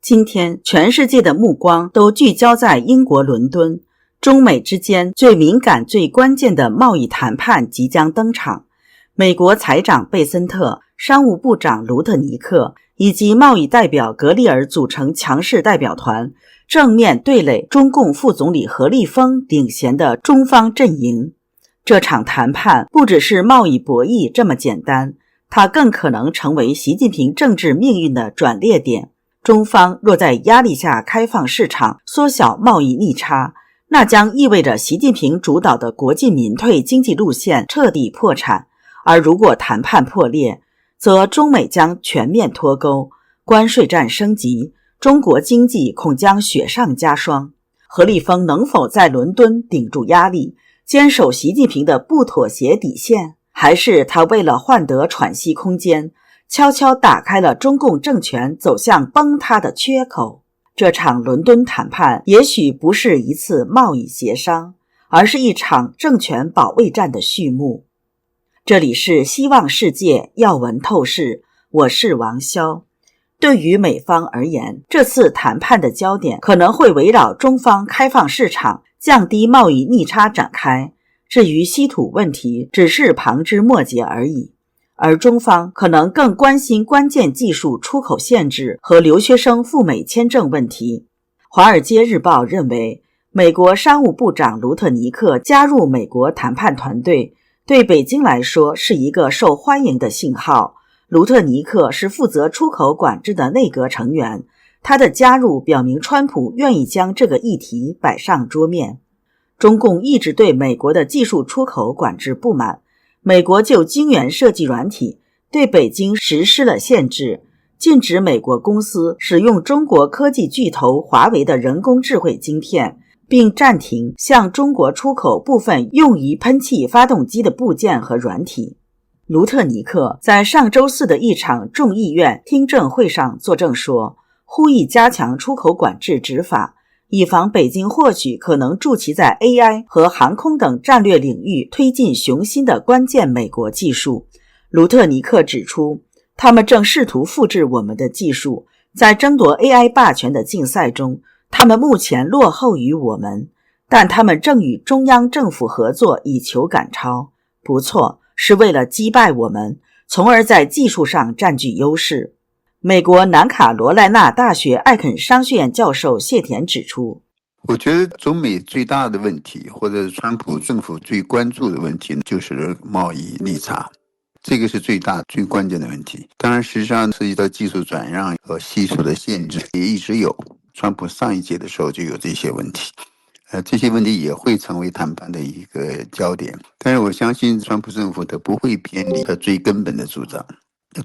今天全世界的目光都聚焦在英国伦敦，中美之间最敏感最关键的贸易谈判即将登场。美国财长贝森特、商务部长卢特尼克以及贸易代表格里尔组成强势代表团，正面对垒中共副总理何立峰领衔的中方阵营。这场谈判不只是贸易博弈这么简单，它更可能成为习近平政治命运的转捩点。中方若在压力下开放市场，缩小贸易逆差，那将意味着习近平主导的国进民退经济路线彻底破产。而如果谈判破裂，则中美将全面脱钩，关税战升级，中国经济恐将雪上加霜。何立峰能否在伦敦顶住压力，坚守习近平的不妥协底线，还是他为了换得喘息空间，悄悄打开了中共政权走向崩塌的缺口？这场伦敦谈判也许不是一次贸易协商，而是一场政权保卫战的序幕。这里是希望世界要闻透视，我是王潇。对于美方而言，这次谈判的焦点可能会围绕中方开放市场、降低贸易逆差展开，至于稀土问题只是旁枝末节而已。而中方可能更关心关键技术出口限制和留学生赴美签证问题。华尔街日报认为，美国商务部长卢特尼克加入美国谈判团队，对北京来说是一个受欢迎的信号。卢特尼克是负责出口管制的内阁成员，他的加入表明川普愿意将这个议题摆上桌面。中共一直对美国的技术出口管制不满，美国就晶圆设计软体对北京实施了限制，禁止美国公司使用中国科技巨头华为的人工智慧晶片，并暂停向中国出口部分用于喷气发动机的部件和软体。卢特尼克在上周四的一场众议院听证会上作证说，呼吁加强出口管制执法，以防北京或许可能助其在 AI 和航空等战略领域推进雄心的关键美国技术。卢特尼克指出，他们正试图复制我们的技术，在争夺 AI 霸权的竞赛中，他们目前落后于我们，但他们正与中央政府合作以求赶超。不错，是为了击败我们，从而在技术上占据优势。美国南卡罗来纳大学艾肯商学院教授谢田指出，我觉得中美最大的问题，或者川普政府最关注的问题，就是贸易逆差，这个是最大最关键的问题。当然实际上涉及到技术转让和稀土的限制也一直有，川普上一届的时候就有这些问题，这些问题也会成为谈判的一个焦点。但是我相信川普政府它不会偏离它最根本的主张。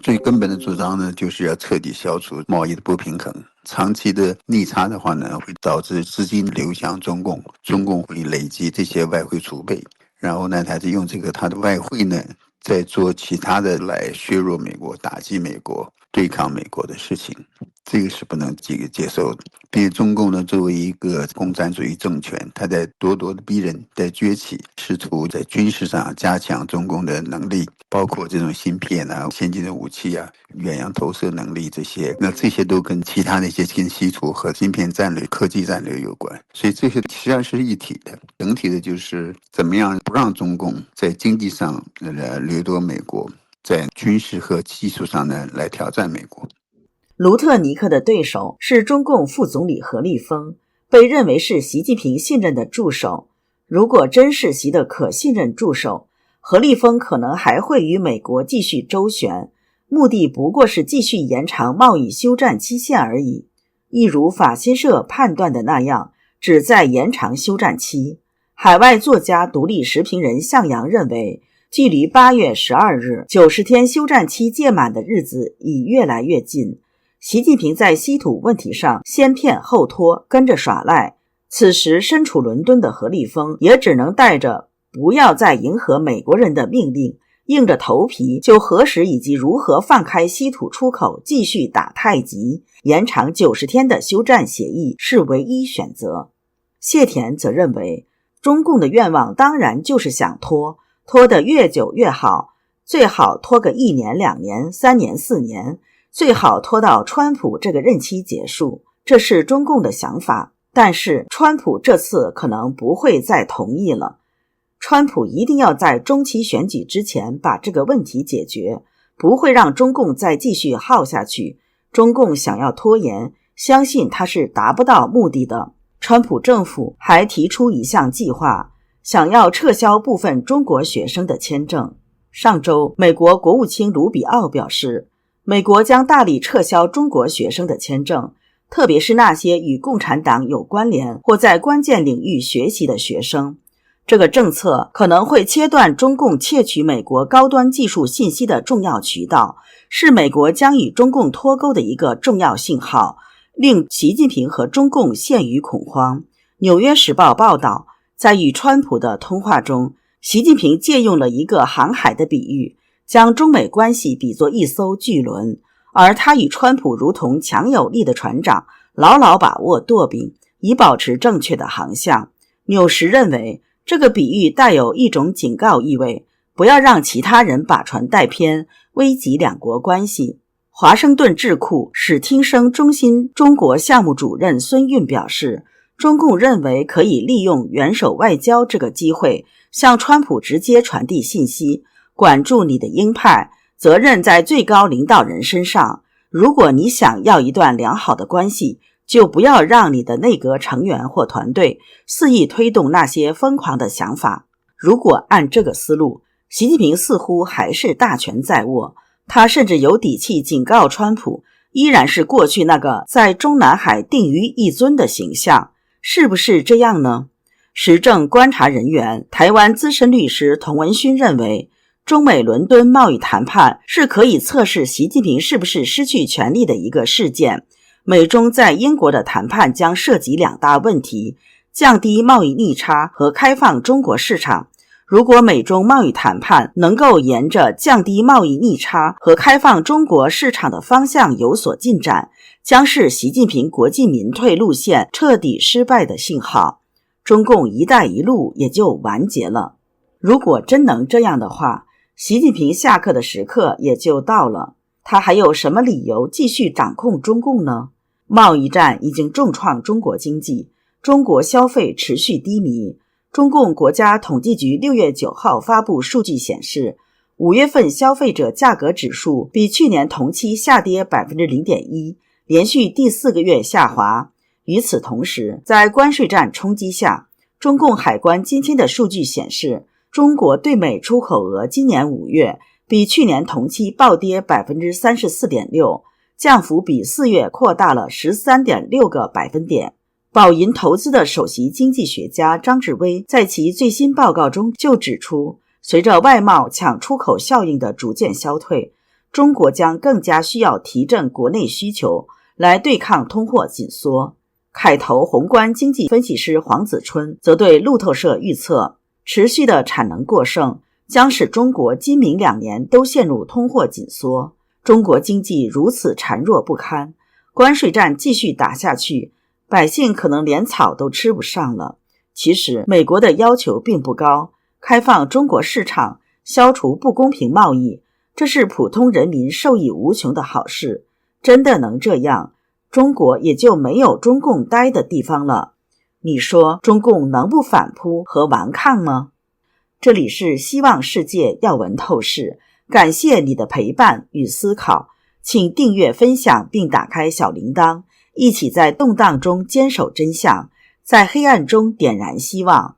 最根本的主张呢，就是要彻底消除贸易的不平衡。长期的逆差的话呢，会导致资金流向中共，中共会累积这些外汇储备，然后呢，他就用他的外汇呢，再做其他的来削弱美国、打击美国、对抗美国的事情。这个是不能接受的。并且中共呢，作为一个共产主义政权，他在咄咄的逼人，在崛起，试图在军事上加强中共的能力，包括这种芯片啊、先进的武器啊、远洋投射能力这些，那这些都跟其他那些跟稀土和芯片战略、科技战略有关。所以这些实际上是一体的，整体的就是怎么样不让中共在经济上掠夺美国，在军事和技术上呢来挑战美国。卢特尼克的对手是中共副总理何立峰，被认为是习近平信任的助手。如果真是习的可信任助手，何立峰可能还会与美国继续周旋，目的不过是继续延长贸易休战期限而已。一如法新社判断的那样，旨在延长休战期。海外作家、独立时评人向阳认为，距离8月12日90天休战期届满的日子已越来越近。习近平在稀土问题上先骗后拖，跟着耍赖。此时身处伦敦的何立峰也只能带着不要再迎合美国人的命令，硬着头皮就何时以及如何放开稀土出口继续打太极，延长90天的休战协议是唯一选择。谢田则认为，中共的愿望当然就是想拖得越久越好，最好拖个1年、2年、3年、4年，最好拖到川普这个任期结束，这是中共的想法，但是川普这次可能不会再同意了。川普一定要在中期选举之前把这个问题解决，不会让中共再继续耗下去。中共想要拖延，相信他是达不到目的的。川普政府还提出一项计划，想要撤销部分中国学生的签证。上周，美国国务卿卢比奥表示，美国将大力撤销中国学生的签证，特别是那些与共产党有关联或在关键领域学习的学生。这个政策可能会切断中共窃取美国高端技术信息的重要渠道，是美国将与中共脱钩的一个重要信号，令习近平和中共陷于恐慌。纽约时报报道，在与川普的通话中，习近平借用了一个航海的比喻，将中美关系比作一艘巨轮，而他与川普如同强有力的船长，牢牢把握舵柄，以保持正确的航向。纽时认为，这个比喻带有一种警告意味，不要让其他人把船带偏，危及两国关系。华盛顿智库史汀生中心中国项目主任孙运表示，中共认为可以利用元首外交这个机会，向川普直接传递信息，管住你的鹰派，责任在最高领导人身上。如果你想要一段良好的关系，就不要让你的内阁成员或团队肆意推动那些疯狂的想法。如果按这个思路，习近平似乎还是大权在握，他甚至有底气警告川普，依然是过去那个在中南海定于一尊的形象。是不是这样呢？时政观察人员、台湾资深律师童文勋认为，中美伦敦贸易谈判是可以测试习近平是不是失去权力的一个事件。美中在英国的谈判将涉及两大问题，降低贸易逆差和开放中国市场。如果美中贸易谈判能够沿着降低贸易逆差和开放中国市场的方向有所进展，将是习近平国进民退路线彻底失败的信号，中共一带一路也就完结了。如果真能这样的话，习近平下课的时刻也就到了。他还有什么理由继续掌控中共呢？贸易战已经重创中国经济，中国消费持续低迷。中共国家统计局6月9号发布数据显示，5月份消费者价格指数比去年同期下跌 0.1%， 连续第4个月下滑。与此同时，在关税战冲击下，中共海关今天的数据显示，中国对美出口额今年5月比去年同期暴跌 34.6%， 降幅比4月扩大了 13.6 个百分点。宝银投资的首席经济学家张志威在其最新报告中就指出，随着外贸抢出口效应的逐渐消退，中国将更加需要提振国内需求来对抗通货紧缩。凯投宏观经济分析师黄子春则对路透社预测，持续的产能过剩将使中国今明2年都陷入通货紧缩。中国经济如此孱弱不堪，关税战继续打下去，百姓可能连草都吃不上了。其实美国的要求并不高，开放中国市场，消除不公平贸易，这是普通人民受益无穷的好事。真的能这样，中国也就没有中共待的地方了。你说中共能不反扑和顽抗吗？这里是希望世界要闻透视，感谢你的陪伴与思考，请订阅分享并打开小铃铛，一起在动荡中坚守真相，在黑暗中点燃希望。